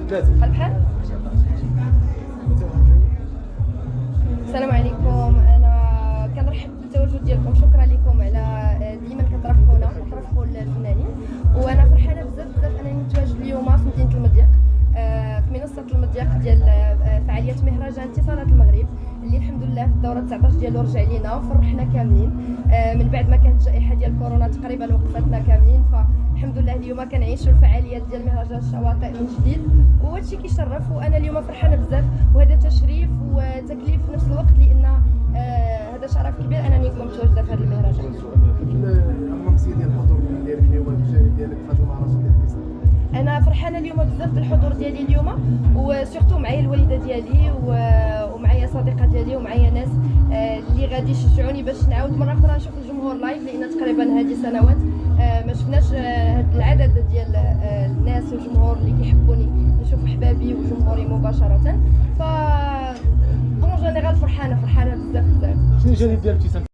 بحال السلام عليكم. انا كنرحب بالتواجد ديالكم، شكرا لكم على ديما كترافقوا الفنانين، وانا فرحانه بزاف انني نتواجد اليوم في مدينه المضيق، في منصه المضيق ديال فعاليه مهرجان اتصالات المغرب اللي الحمد لله في الدوره 19 ديالو رجع لينا وفرحنا كاملين. من بعد ما كانت الجائحه ديال كورونا تقريبا وقفتنا كاملين، فالحمد لله اليوم كنعيشوا الفعاليات ديال مهرجان الشواطئ من جديد، وهذا الشيء كيشرف. وانا اليوم فرحانه بزاف، وهذا تشريف وتكليف في نفس الوقت، لان هذا شرف كبير انني نكون متواجده في هذا المهرجان. الرمزيه ديال الحضور ديالك اليوم، الجانب ديالك في هذا المهرجان ديال الاتصال. انا فرحانه اليوم بزاف بالحضور ديالي اليوم، وسورتو معايا الوالده ديالي ومعايا صديقه ديالي ومعايا ناس اللي غادي يشجعوني باش نعاود مره اخرى نشوف الجمهور لايف، لان تقريبا هذه سنوات ما شفناش هذا العدد ديال الناس والجمهور اللي كيحبوني، نشوف احبابي وجمهوري مباشره. ف اون جينيرال فرحانه بزاف. شنو الجانب ديال ابتسام؟